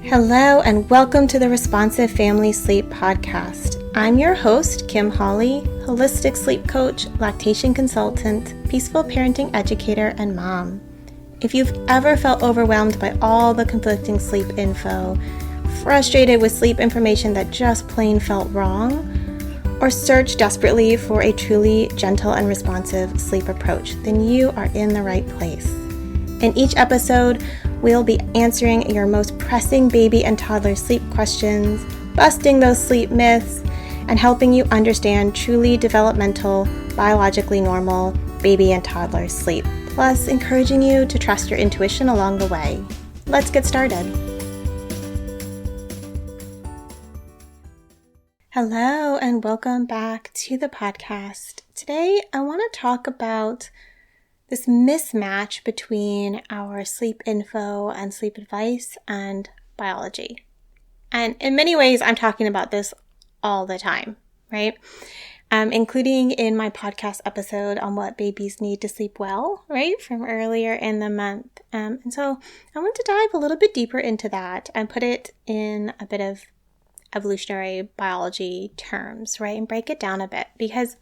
Hello and welcome to the Responsive Family Sleep Podcast. I'm your host, Kim Hawley, holistic sleep coach, lactation consultant, peaceful parenting educator, and mom. If you've ever felt overwhelmed by all the conflicting sleep info, frustrated with sleep information that just plain felt wrong, or searched desperately for a truly gentle and responsive sleep approach, then you are in the right place. In each episode, we'll be answering your most pressing baby and toddler sleep questions, busting those sleep myths, and helping you understand truly developmental, biologically normal baby and toddler sleep, plus encouraging you to trust your intuition along the way. Let's get started. Hello and welcome back to the podcast. Today, I want to talk about this mismatch between our sleep info and sleep advice and biology. And in many ways, I'm talking about this all the time, right? Including in my podcast episode on what babies need to sleep well, right? From earlier in the month. And so I want to dive a little bit deeper into that and put it in a bit of evolutionary biology terms, right? And break it down a bit, because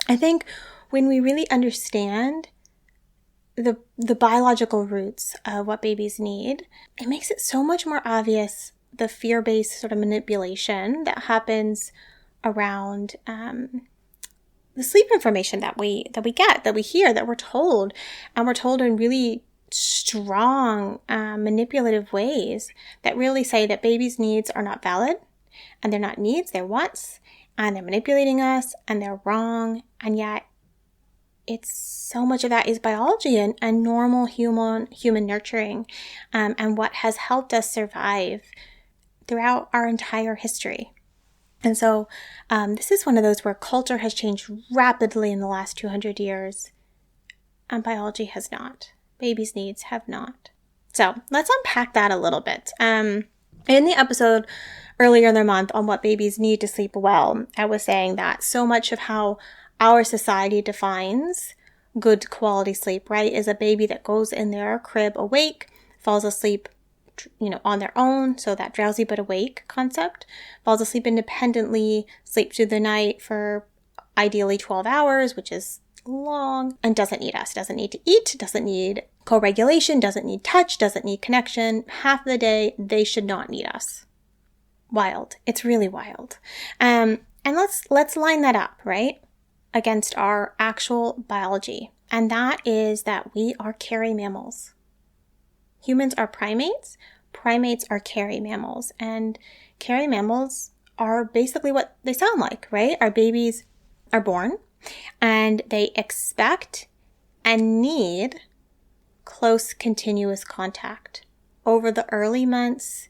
I think when we really understand the biological roots of what babies need, it makes it so much more obvious the fear-based sort of manipulation that happens around the sleep information that we get, that we hear, that we're told, and we're told in really strong manipulative ways that really say that babies' needs are not valid, and they're not needs, they're wants, and they're manipulating us, and they're wrong, and yet it's so much of that is biology and normal human nurturing, and what has helped us survive throughout our entire history. And so this is one of those where culture has changed rapidly in the last 200 years, and biology has not. Babies' needs have not. So let's unpack that a little bit. In the episode earlier in the month on what babies need to sleep well, I was saying that so much of how our society defines good quality sleep, right, is a baby that goes in their crib awake, falls asleep, on their own. So that drowsy but awake concept, falls asleep independently, sleeps through the night for ideally 12 hours, which is long, and doesn't need us, doesn't need to eat, doesn't need co-regulation, doesn't need touch, doesn't need connection. Half the day, they should not need us. Wild. It's really wild. And let's line that up, right, against our actual biology. And that is that we are carry mammals. Humans are primates. Primates are carry mammals. And carry mammals are basically what they sound like, right? Our babies are born and they expect and need close, continuous contact over the early months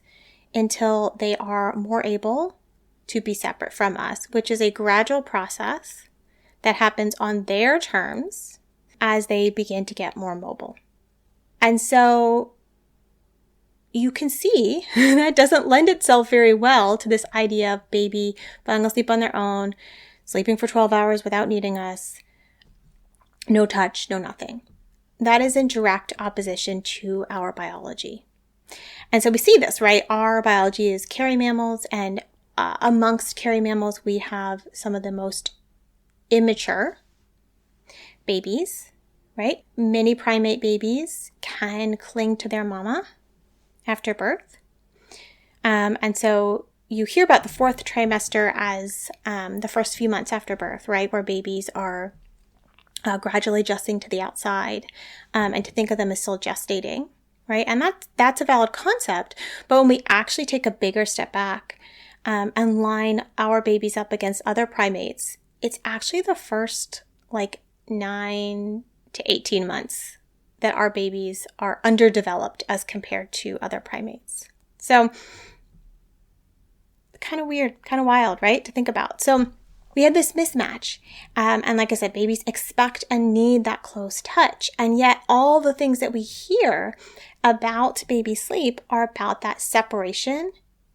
until they are more able to be separate from us, which is a gradual process that happens on their terms as they begin to get more mobile. And so you can see that doesn't lend itself very well to this idea of baby falling asleep on their own, sleeping for 12 hours without needing us, no touch, no nothing. That is in direct opposition to our biology. And so we see this, right? Our biology is carry mammals, and amongst carry mammals, we have some of the most immature babies, right? Many primate babies can cling to their mama after birth. And so you hear about the fourth trimester as the first few months after birth, right? Where babies are gradually adjusting to the outside, and to think of them as still gestating, right? And that's a valid concept. But when we actually take a bigger step back and line our babies up against other primates, it's actually the first 9 to 18 months that our babies are underdeveloped as compared to other primates. So kind of weird, kind of wild, right, to think about. So we have this mismatch. And like I said, babies expect and need that close touch. And yet all the things that we hear about baby sleep are about that separation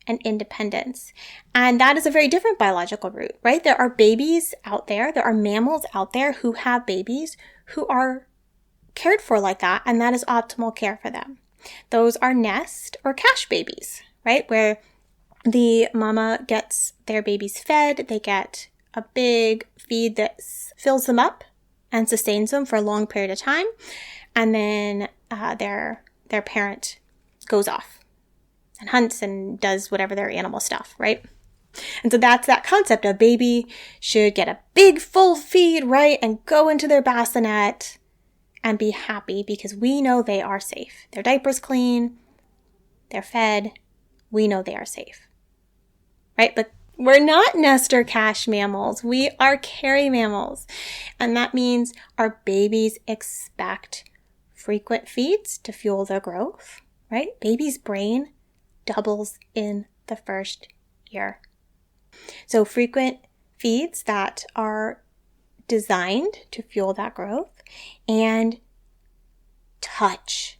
and independence. And that is a very different biological root, right? There are babies out there, there are mammals out there who have babies who are cared for like that, and that is optimal care for them. Those are nest or cash babies, right? Where the mama gets their babies fed, they get a big feed that fills them up and sustains them for a long period of time, and then their parent goes off and hunts and does whatever their animal stuff, right? And so that's that concept of baby should get a big full feed, right? And go into their bassinet and be happy because we know they are safe. Their diaper's clean, they're fed, we know they are safe, right? But we're not nest or cache mammals. We are carry mammals. And that means our babies expect frequent feeds to fuel their growth, right? Baby's brain doubles in the first year. So frequent feeds that are designed to fuel that growth, and touch.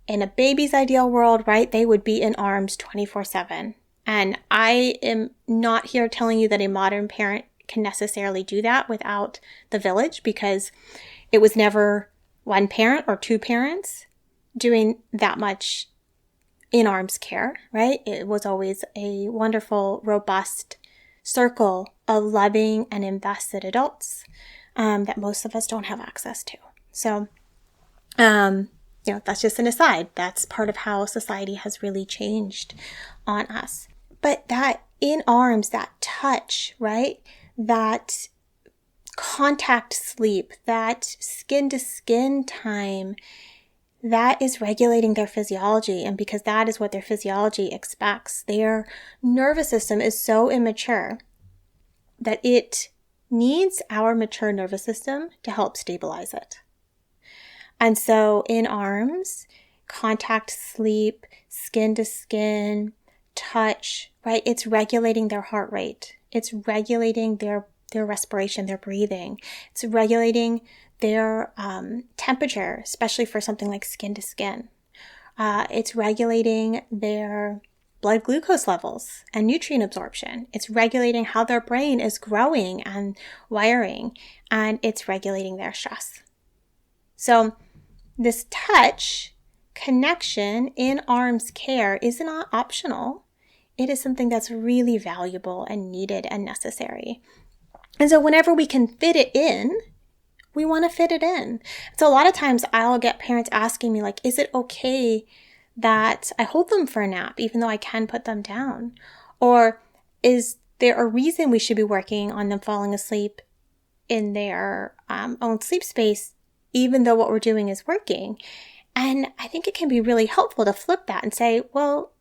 In a baby's ideal world, right, they would be in arms 24/7. And I am not here telling you that a modern parent can necessarily do that without the village, because it was never one parent or two parents doing that much in-arms care, right? It was always a wonderful, robust circle of loving and invested adults that most of us don't have access to. So, that's just an aside. That's part of how society has really changed on us. But that in-arms, that touch, right? That contact sleep, that skin-to-skin time, that is regulating their physiology. And because that is what their physiology expects, their nervous system is so immature that it needs our mature nervous system to help stabilize it. And so in arms, contact sleep, skin to skin, touch, right? It's regulating their heart rate. It's regulating their respiration, their breathing. It's regulating their temperature, especially for something like skin to skin. It's regulating their blood glucose levels and nutrient absorption. It's regulating how their brain is growing and wiring, and it's regulating their stress. So this touch connection in arms care is not optional. It is something that's really valuable and needed and necessary. And so whenever we can fit it in, we want to fit it in. So a lot of times I'll get parents asking me, like, is it okay that I hold them for a nap even though I can put them down? Or is there a reason we should be working on them falling asleep in their own sleep space even though what we're doing is working? And I think it can be really helpful to flip that and say, well,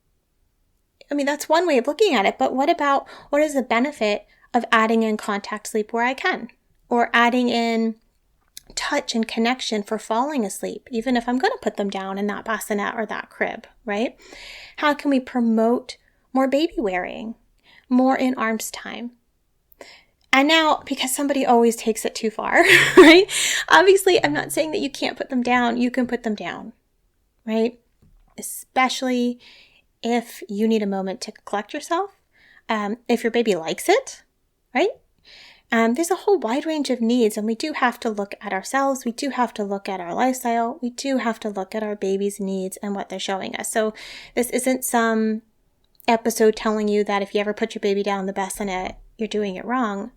I mean, that's one way of looking at it, but what is the benefit of adding in contact sleep where I can? Or adding in touch and connection for falling asleep, even if I'm going to put them down in that bassinet or that crib, right? How can we promote more baby wearing, more in arms time? And now, because somebody always takes it too far, right? Obviously, I'm not saying that you can't put them down. You can put them down, right? Especially if you need a moment to collect yourself. If your baby likes it, right? There's a whole wide range of needs, and we do have to look at ourselves. We do have to look at our lifestyle. We do have to look at our baby's needs and what they're showing us. So this isn't some episode telling you that if you ever put your baby down in the bassinet, you're doing it wrong.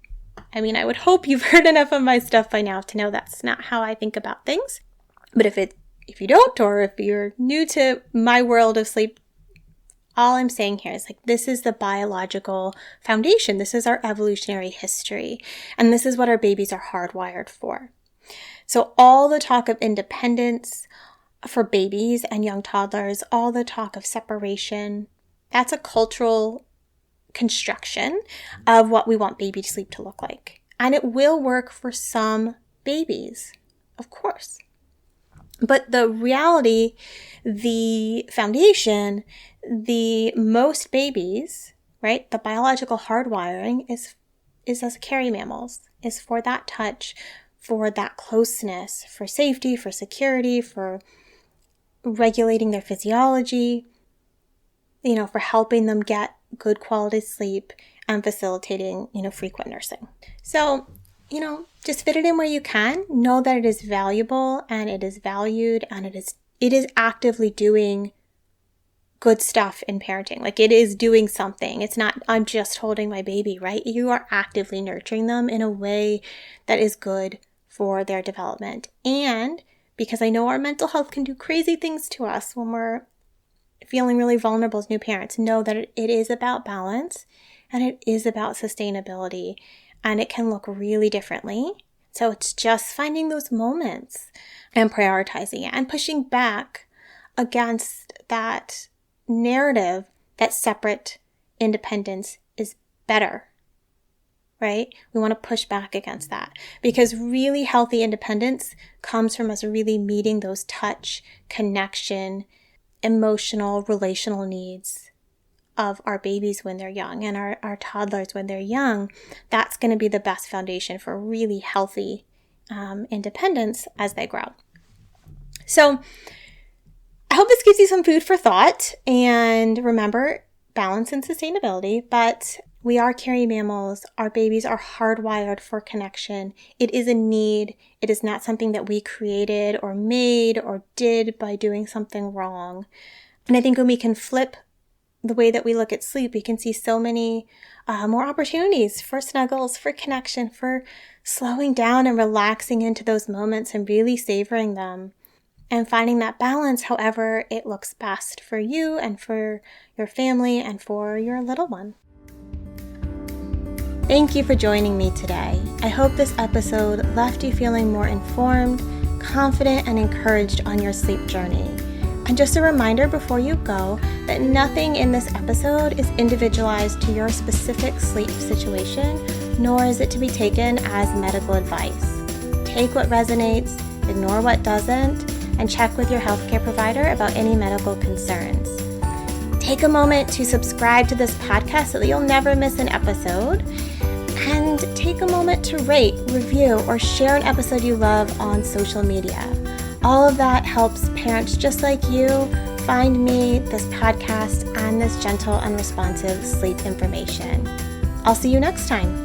I mean, I would hope you've heard enough of my stuff by now to know that's not how I think about things. But if you don't, or if you're new to my world of sleep, all I'm saying here is, like, this is the biological foundation. This is our evolutionary history. And this is what our babies are hardwired for. So all the talk of independence for babies and young toddlers, all the talk of separation, that's a cultural construction of what we want baby sleep to look like. And it will work for some babies, of course. But the reality, the foundation, the most babies, right, the biological hardwiring is as carry mammals, is for that touch, for that closeness, for safety, for security, for regulating their physiology, for helping them get good quality sleep and facilitating, frequent nursing. So, just fit it in where you can. Know that it is valuable and it is valued and it is actively doing good stuff in parenting. Like, it is doing something. It's not, I'm just holding my baby, right? You are actively nurturing them in a way that is good for their development. And because I know our mental health can do crazy things to us when we're feeling really vulnerable as new parents, know that it is about balance and it is about sustainability, and it can look really differently. So it's just finding those moments and prioritizing it and pushing back against that narrative that separate independence is better, right? We want to push back against that, because really healthy independence comes from us really meeting those touch, connection, emotional, relational needs of our babies when they're young and our toddlers when they're young. That's going to be the best foundation for really healthy independence as they grow. So I hope this gives you some food for thought. And remember, balance and sustainability, but we are carrying mammals. Our babies are hardwired for connection. It is a need. It is not something that we created or made or did by doing something wrong. And I think when we can flip the way that we look at sleep, we can see so many more opportunities for snuggles, for connection, for slowing down and relaxing into those moments and really savoring them and finding that balance however it looks best for you and for your family and for your little one. Thank you for joining me today. I hope this episode left you feeling more informed, confident, and encouraged on your sleep journey. And just a reminder before you go that nothing in this episode is individualized to your specific sleep situation, nor is it to be taken as medical advice. Take what resonates, ignore what doesn't, and check with your healthcare provider about any medical concerns. Take a moment to subscribe to this podcast so that you'll never miss an episode. And take a moment to rate, review, or share an episode you love on social media. All of that helps parents just like you find me, this podcast, and this gentle and responsive sleep information. I'll see you next time.